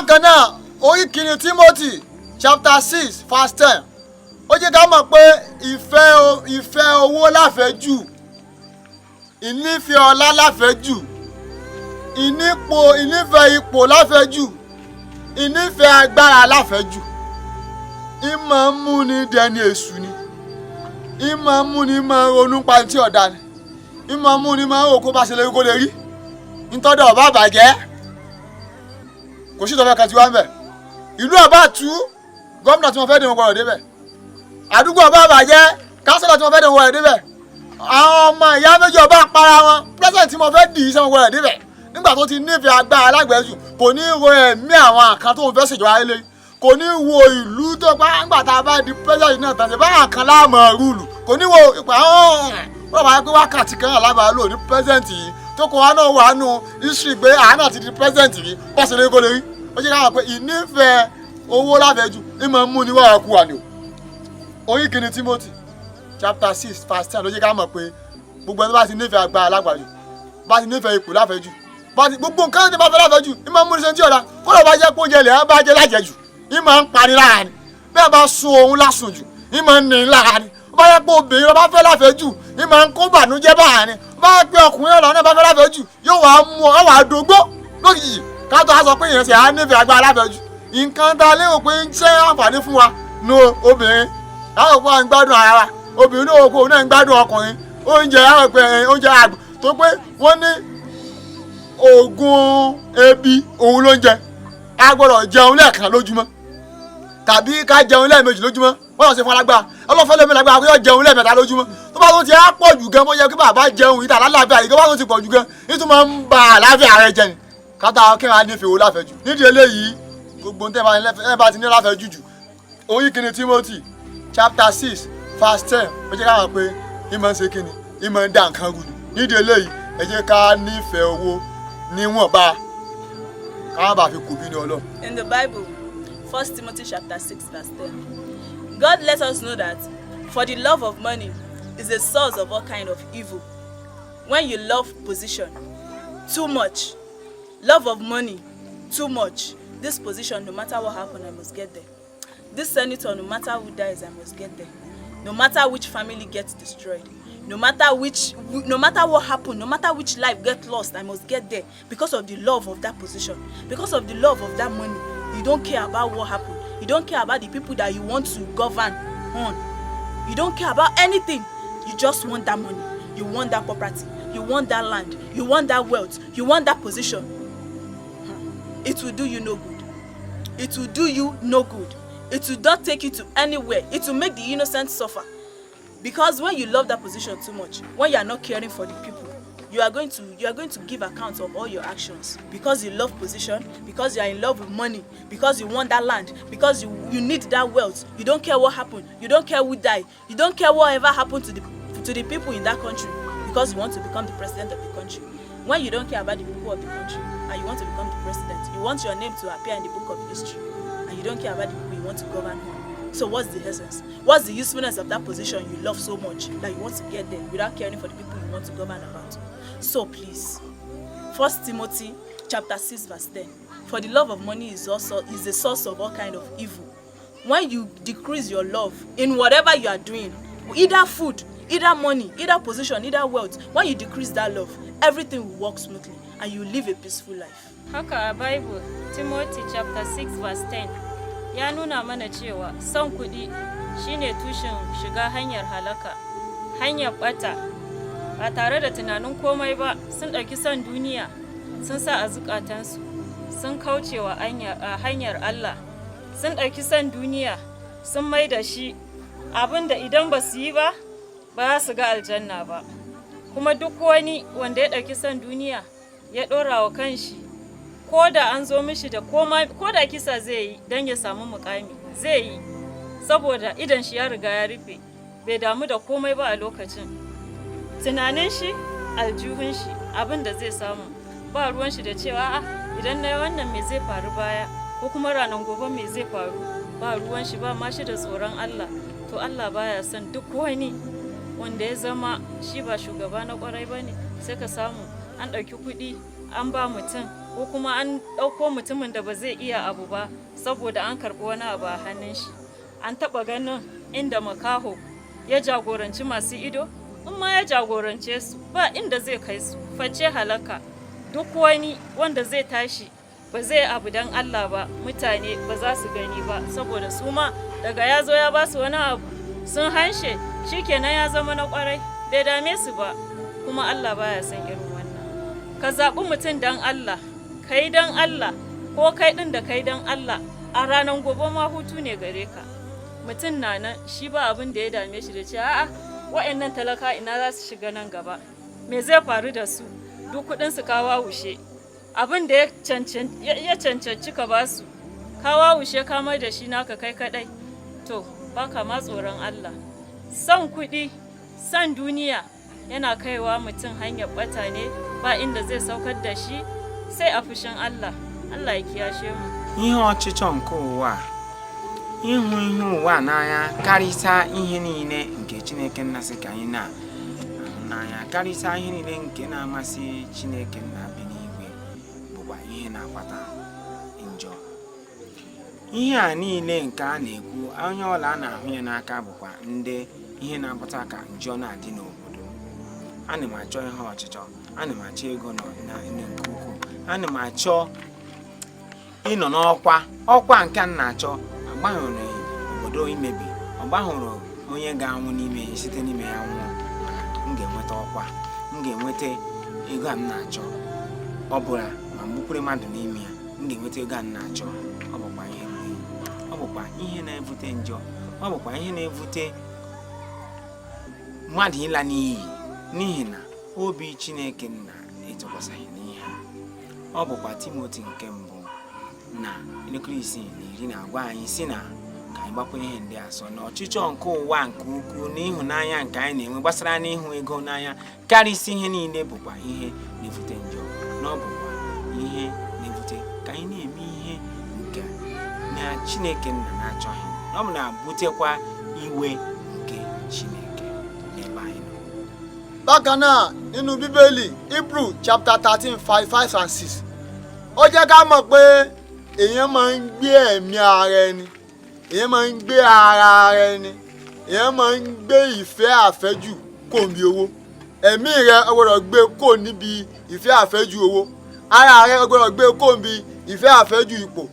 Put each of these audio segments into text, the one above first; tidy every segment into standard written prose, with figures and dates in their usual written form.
bákan náà orí kìíní Timothy chapter 6 verse 10 ó jẹ́ ká mọ̀ pé ìfẹ́ owó láfẹ̀ẹ́jù, ìnífẹ̀ẹ́ ọlá láfẹ̀ẹ́jù, ìnífẹ̀ẹ́ ipò láfẹ̀ẹ́jù, ìnífẹ̀ẹ́ agbára láfẹ̀ẹ́jù, ìmọ̀ ń mú ni dẹni èṣù ni, ìmọ̀ ń mú ni máa ronú pa tí ọ̀dà ni, ìmọ̀ ń mú ni máa rò kó bá ṣe lè kó lè rí nítọ́dọ̀ ọba àbàjẹ́ kò sí ìtọ́fẹ́ kan tí wá ń bẹ̀. Ìlú ọba tú gómìnà tí wọ́n fẹ́ dé wọn gbọ́dọ̀ débẹ̀, àdúgbò ọba àbàjẹ́ kánsílọ̀ tí wọ́n fẹ́ dé wọn gbọ́dọ̀ débẹ̀, àwọn ọmọ ìyá méjì ọba para wọn pírẹsidẹ̀ntì tí wọ́n fẹ́ dì í sẹ́wọ̀n gbọ́dọ̀ débẹ̀. Nígbà tó ti nífẹ̀ẹ́ agbára alágbẹ̀ẹ́jù kò ní ro ẹ̀mí àwọn àkàn tó ń fẹ́ ṣèjọba ilé, kò ní wo ìlú tó pa nígbà tá a bá di pírẹsidẹ̀ntì náà tàn sí báwọn kan láàmú rúùlù, kò ní wo ìpà wọ́n máa ń pé wákàtí kan náà lábàá lò ní pírẹsidẹ̀ntì yìí tó kọ́ wa náà wà nù history pé àánà ti di pírẹsidẹ̀ntì yìí pọ̀sẹ̀ lé kó lè rí. Ó jẹ́ káwọn pé ìnífẹ̀ẹ́ owó láfẹ̀ẹ́jù ìmọ̀ mú ni wàá kú wa ni o. Orí kìíní Timothy chapter 6 verse 10 ló jẹ́ ká mọ̀ pé gbogbo ẹni bá ti nífẹ̀ẹ́ agbára alágbàjù, bá ti nífẹ̀ẹ́ ipò láfẹ̀ẹ́jù, bá ti gbogbo nǹkan tí bá fẹ́ láfẹ̀ẹ́jù ìmọ̀ mú ni sẹ́ńtì ọ̀dà kó lọ́ọ́ bá jẹ́ kó jẹ lẹ́yìn bá jẹ́ lájẹjù ìmọ̀ ń parí lára ni, bẹ́ẹ̀ bá sun òun lásùn jù ìmọ̀ ń ní lára ni, bá yẹ pé obìnrin ló bá fẹ́ láfẹ̀ẹ́jù ìmọ̀ ń kó bànújẹ́ báyà ni, bá yẹ pé ọkùnrin ọ̀dà náà bá fẹ́ láfẹ̀ẹ́jù yóò wá mú ọ wá dógbó lójijì káàtó a sọ pé ìyẹn ṣe á nífẹ̀ẹ́ agbára láfẹ̀ẹ́jù. Nǹkan tá a lérò pé ń ṣe àǹfààní fún wa nu obìnrin àwọn òpó à ń gbádùn ara wa, obìnrin náà òpó náà ń gbádùn ọkùnrin, oúnjẹ àwọn òpó oúnjẹ àgbò tó pé wọ́n ní oògùn ebi òun ló ń jẹ, a gbọ́dọ̀ jẹun lẹ́ẹ̀kan lójúmọ́ tàbí ká jẹun lẹ́ẹ̀mejì lójúmọ́, wọ́n lọ sí fún alágbára ọlọ́fẹ́ lómi lágbára pé yóò jẹun lẹ́ẹ̀mẹ́ta lójúmọ́. Tó bá tó ti á pọ̀ jù gan, mo yẹ kí bàbá jẹun ìta àlàáfíà yìí tó bá tó ti pọ̀ jù gan nítorí máa ń ba àlàáfíà rẹ jẹ ni kátà kí wọ́n á nífẹ̀ẹ́ owó láfẹ̀ẹ́jù. Nídìí eléyìí gbogbo tẹ́ bá ti ní láfẹ̀ẹ́jù jù. Orí kìíní Timothy chapter 6 verse 10 ó jẹ́ káwọn pé ìmọ̀ ń ṣe kíni ìmọ̀ ń dá nǹkan rú ni. Nídìí eléyìí ẹ jẹ́ ká nífẹ̀ẹ́ owó níwọ̀nba káwọn bá fi kù bí ní Ọlọ́run. In the Bible, 1 Timothy chapter 6 verse 10, God let us know that for the love of money is a source of all kind of evil. When you love position too much, love of money too much, this position, no matter what happens, I must get there. This senator, no matter who dies, I must get there. No matter which family gets destroyed, no matter what happens, no matter which life gets lost, I must get there because of the love of that position, because of the love of that money. You don't care about what happened. You don't care about the people that you want to govern on. You don't care about anything. You just want that money. You want that property. You want that land. You want that wealth. You want that position. It will do you no good. It will do you no good. It will not take you to anywhere. It will make the innocent suffer. Because when you love that position too much, when you are not caring for the people, you are going to give account of all your actions. Because you love position, because you are in love with money, because you want that land, because you need that wealth. You don't care what happened. You don't care who died. You don't care whatever happened to the people in that country, because you want to become the president of the country. When you don't care about the people of the country and you want to become the president, you want your name to appear in the book of history, and you don't care about the people you want to govern on. So what's the essence? What's the usefulness of that position you love so much that you want to get there without caring for the people you want to govern about? So please, 1 Timothy chapter 6 verse 10, for the love of money is a source of all kind of evil. When you decrease your love in whatever you are doing, either food, either money, either position, either wealth, when you decrease that love, everything will work smoothly and you live a peaceful life. Haka a Bible, Timothy chapter 6 verse 10 ya nuna mana cewa son kuɗi shine tushen shiga hanyar halaka, hanyar ɓata, ba tare da tunanin komai ba. Sun ɗauki son duniya sun sa a zukatansu, sun kaucewa hanyar Allah, sun ɗauki son duniya sun mai da shi abinda idan ba su yi ba ba su ga aljanna ba. Kuma duk wani wanda ya ɗauki son duniya ya ɗora wa kanshi, ko da an zo mishi da ko da kisa zai yi don ya samu mukami zai yi, saboda idan shi ya riga ya rufe, bai damu da komai ba a lokacin. Tunanin shi aljihun shi abin da zai samu, ba ruwan shi da cewa idan na yi wannan me zai faru baya, ko kuma ranar gobe me zai faru. Ba ruwan shi, ba ma shi da tsoron Allah. To Allah baya son duk wani wanda ya zama shi ba shugaba na kwarai bane. Sai ka samu an ɗauki kuɗi an ba mutum ko kuma an ɗauko mutumin da ba zai iya abu ba saboda an karɓi wani abu a hannun shi. An taɓa ganin inda makaho ya jagoranci masu ido? In ma ya jagorance su ba inda zai kai su face halaka. Duk wani wanda zai tashi ba zai abu don Allah ba, mutane ba za su gani ba saboda su ma daga ya zo ya ba su wani abu sun hanshe shikenan ya zama na kwarai, bai dame su ba. Kuma Allah baya son irin wannan. Ka zaɓi mutum don Allah, ka yi don Allah, ko kai ɗin da kai don Allah a ranar gobe ma hutu ne gare ka. Mutum na nan shi ba abin da ya dame shi da ce a'a wa'annan talaka ina za su shiga nan gaba, me zai faru da su, duk kuɗin su ka wawushe, abin da ya cancanci ka ba su ka wawushe ka mai da shi naka kai kaɗai. To baka ma tsoron Allah. Son kuɗi, son duniya yana kaiwa mutum hanyar ɓata ne, ba inda zai saukar da shi sai a fushin Allah. Allah ya kiyashe mu. Ihe ọchịchọ nke ụwa, ịhụ ihe ụwa n'anya karịsịa ihe niile nke Chineke nna sị ka anyị na-ahụ n'anya, karịsịa ihe niile nke na-amasị Chineke nna bi n'igwe bụkwa ihe na-akpata njọ. Ihe a niile nke a na-ekwu, onye ọla a na-ahụ ya n'aka bụkwa ndị ihe na-akpata ka njọ na-adị n'obodo. Ana m achọ ihe ọchịchọ, ana m achọ ego na nke ukwuu, ana m achọ ịnọ n'ọkwa nke m na-achọ. Agbahụrụ obodo imebi, ọgbahụrụ onye ga-anwụ n'ime ya site n'ime ya nwụọ. M ga-enweta ọkwa, m ga-enweta ego a m na-achọ. Ọ bụla ma mgbukwere mmadụ n'ime ya, m ga-enweta ego a m na-achọ. Ọ bụkwa ihe mgbe, ọ bụkwa ihe na-evute njọ, ọ bụkwa ihe na-evute mmadụ ịla n'iyi n'ihi na obi Chineke nna etụkwasịghị n'ihe a. Ọ bụkwa Timoti nke mbụ na elekere 6:10 na-agwa anyị si na ka anyị gbapụ ihe ndị asọ na ọchịchọ nke ụwa nke ukwuu na ịhụnanya nke anyị na-enwe gbasara n'ịhụ ego n'anya karịsịa ihe niile bụkwa ihe na-evute njọ, na ọ bụkwa ihe na-evute ka anyị na-eme ihe nke na Chineke nna na-achọghị. Ọ bụ na-butekwa iwe nke Chineke n'ebe anyị nọ. Bákan náà nínú Bíbélì Hebrew chapter 13:5-6 ó jẹ́ ká mọ̀ pé èèyàn máa ń gbé ẹ̀mí ara ẹni, èèyàn máa ń gbé ara ẹni, èèyàn máa ń gbé ìfẹ́ àfẹ́jù kò níbi owó. Ẹ̀mí rẹ o gbọ́dọ̀ gbé kò níbi ìfẹ́ àfẹ́jù owó, ara rẹ o gbọ́dọ̀ gbé kò níbi ìfẹ́ àfẹ́jù ipò.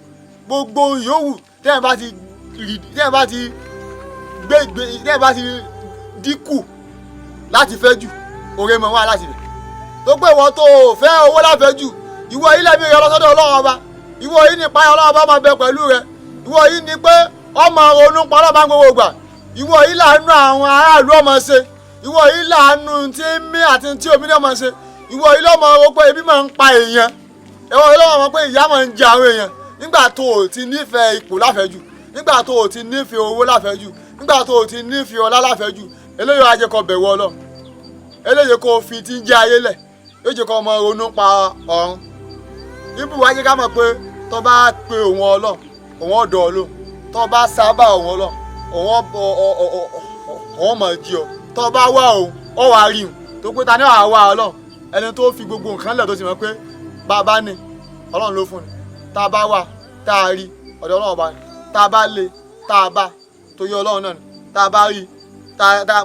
Gbogbo yòówù tẹ́yìn bá ti dínkù láti fẹ́ jù, oore mọ̀ wá láti rẹ̀. Tó pé ìwọ tó fẹ́ owó láfẹ́jù, ìwọ yìí lẹ́mí rẹ lọ́sọ́dọ̀ Ọlọ́run ọba, ìwọ yìí ní ìpáyà Ọlọ́run ọba máa bẹ pẹ̀lú rẹ, ìwọ yìí ní pé ọmọ ronú pa Ọlọ́run bá gbogbo gbà, ìwọ yìí láàánú àwọn aráàlú ọmọ ṣe, ìwọ yìí láàánú tí ń mí àti tí omi náà máa ṣe, ìwọ yìí lọ́mọ ro pé ebi máa ń pa èèyàn, ìwọ yìí lọ́mọ mọ̀ pé ìyà máa ń jẹ àwọn èèyàn. Nígbà tó o ti nífẹ̀ẹ́ ipò láfẹ́jù, nígbà tó o ti nífẹ̀ẹ́ owó láfẹ́jù, nígbà tó o ti nífẹ̀ẹ́ ọlá láfẹ́jù, eléyìí á jẹ́ kó bẹ̀rù Ọlọ́run, eléyìí kó fi ti ń jẹ ayé lẹ̀, yóò jẹ́ kó ọmọ ronú pa ọ̀run. Ibù wá jẹ́ ká mọ̀ pé tó bá pe òun Ọlọ́run, òun ọ̀dọ̀ Ọlọ́run, tó bá sábà òun Ọlọ́run, òun mọ̀ jí ọ, tó bá wá òun ọ wá rí òun, tó pé ta ni wàá wá Ọlọ́run? Ẹni tó fi gbogbo nǹkan lẹ̀ tó sì mọ̀ pé bàbá ni Ọlọ́run ló fún ni, tá a bá wà tá a rí ọ̀dọ̀ Ọlọ́run ọba ni, tá a bá lé tá a bá torí Ọlọ́run náà ni, tá a bá rí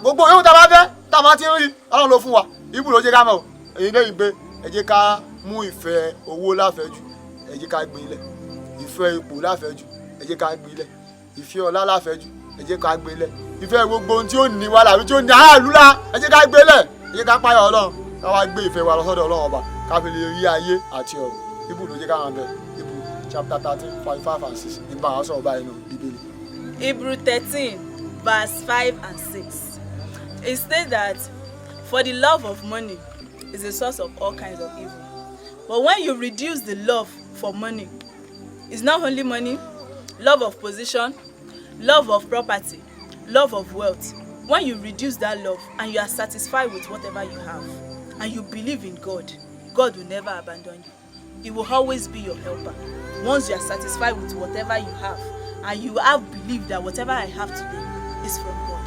gbogbo yóò tá a bá fẹ́ tá a bá ti ń rí Ọlọ́run ló fún wa. Ibù ló jẹ́ ká mọ̀ èyí lẹ́yìn pé ẹ jẹ́ ká mú ìfẹ́ owó láfẹ́jù, ẹ jẹ́ ká gbin ilẹ̀, ìfẹ́ ipò láfẹ́jù, ẹ jẹ́ ká gbin ilẹ̀, ìfẹ́ ọlá láfẹ́jù, ẹ jẹ́ ká gbin ilẹ̀, ìfẹ́ gbogbo ohun tí ó ní wa làbí tí ó ní aráàlú la, ẹ jẹ́ ká gbé lẹ̀, ẹ jẹ́ ká páyà Ọlọ́run, ká wá gbé ìfẹ́ wa lọ sọ́dọ̀ Ọlọ́run ọba ká fi lè rí ayé àti ọ̀run. Ibù ló jẹ́ ká máa bẹ̀. Ibù chapter 13:5-6 nípa àwọn sọ̀rọ̀ báyìí nù Bíbélì. Hebrew 13:5-6. It states that for the love of money is the source of all kinds of evil. But when you reduce the love for money, it's not only money, love of position, love of property, love of wealth. When you reduce that love and you are satisfied with whatever you have and you believe in God, God will never abandon you. He will always be your helper. Once you are satisfied with whatever you have and you have believed that whatever I have today is from God.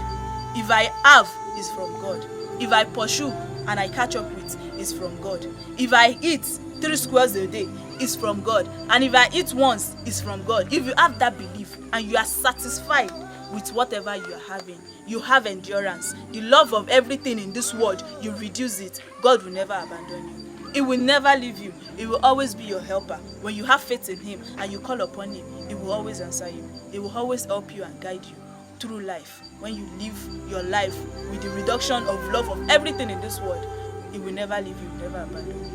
If I have, is from God. If I pursue and I catch up with, is from God. If I eat 3 squares a day, it's from God. And if I eat once, it's from God. If you have that belief and you are satisfied with whatever you are having, you have endurance, the love of everything in this world, you reduce it, God will never abandon you. He will never leave you. He will always be your helper. When you have faith in him and you call upon him, he will always answer you. He will always help you and guide you through life. When you live your life with the reduction of love of everything in this world, he will never leave you, never abandon you.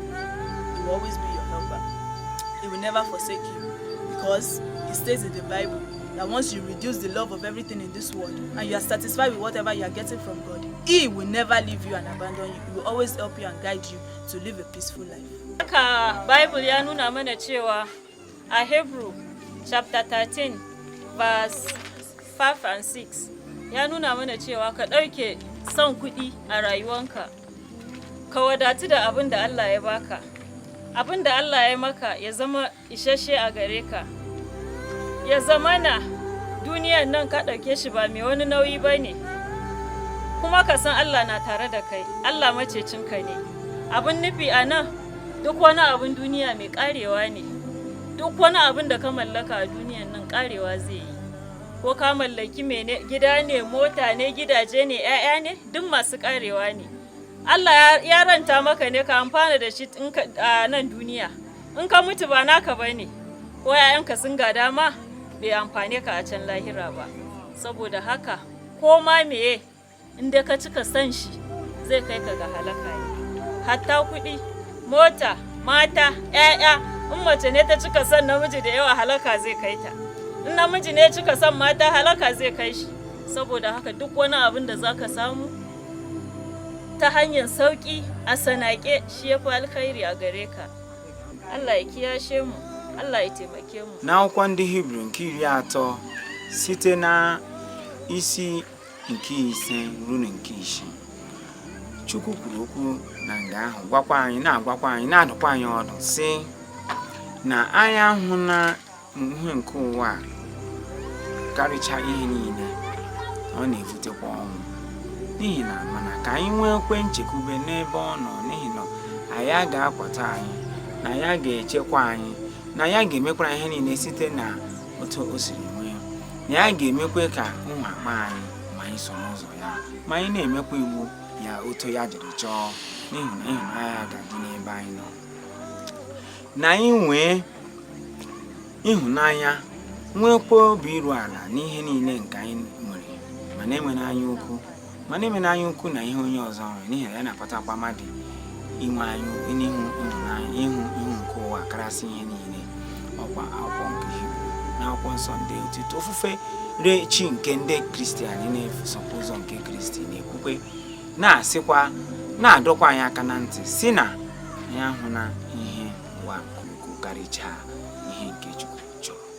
He will always be your helper. He will never forsake you, because it states in the Bible that once you reduce the love of everything in this world and you are satisfied with whatever you are getting from God, he will never leave you and abandon you. He will always help you and guide you to live a peaceful life. Haka Bible ya nuna mana cewa a Hebrew chapter 13 verse 5 and 6 ya nuna mana cewa ka ɗauke son kuɗi a rayuwanka, ka wadatu da abin da Allah ya baka, abin da Allah ya maka ya zama isasshe a gare ka, ya zama na duniyar nan ka ɗauke shi ba mai wani nauyi ba ne, kuma ka san Allah na tare da kai, Allah macecinka ne. Abin nufi a nan, duk wani abin duniya mai ƙarewa ne, duk wani abin da ka mallaka a duniyar nan ƙarewa zai yi, ko ka mallaki gida ne, mota ne, gidaje ne, 'ya'ya ne, duk masu ƙarewa ne. Allah ya ranta maka ne ka amfana da shi a nan duniya, in ka mutu ba naka ba ne, ko 'ya'yanka sun gada ma bai amfane ka a can lahira ba. Saboda haka ko ma meye inda ka cika san shi zai kai ka ga halaka ne. Hatta kuɗi, mota, mata, 'ya'ya, in mace ne ta cika son namiji da yawa halaka zai kai ta, in namiji ne cika son mata halaka zai kai shi. Saboda haka duk wani abin da za ka samu ta hanyar sauƙi a sanaƙe shi ya fi alkhairi a gare ka. Allah ya kiyashe mu, Allah ya taimake mu. N'akwụkwọ ndị Hibru nke 30 site na isi nke 5 ruo nke 6, Chukwu kwuru okwu na nga ahụ na-agwakwa anyị na-adụkwa anyị ọdụ sị na anyị ahụ na ihe nke ụwa karịcha ihe niile, ọ na-ebutekwa ọnwụ. N'ihi na mana ka anyị nwekwe nchekwube n'ebe ọ nọ, n'ihi na anyị ga-akwata anyị, na ya ga-echekwa anyị, na ya ga-emekwara ihe niile site na otu o siri nwee, na ya ga-emekwe ka nhakpa anyị ma anyị so n'ụzọ ya, ma anyị na-emekwa iwu ya otu ya jiri chọọ, n'ihi na ịhụnanya ga-adị n'ebe anyị nọ. Na anyị nwee ịhụnanya, nwekwa obi iru ala n'ihe niile nke anyị nwere, ma na-enwere anya ukwu na ihe onye ọzọ nwere, n'ihi na ya na-akpatakwa mmadụ inwe anyị n'ihu ịhụnanya, ihu nke ụwa karasị ihe niile. Ọkwa akwụkwọ nke Hibru na akwụkwọ nsọ ndị otito ofufe chi nke ndị Kristian na-esokwa ụzọ nke Kristi na-ekwukwe, na-asịkwa, na-adọkwa anyị aka na ntị si na ya hụ na ihe ụwa nke ukwuu karịchaa ihe nke Chukwu chọrọ.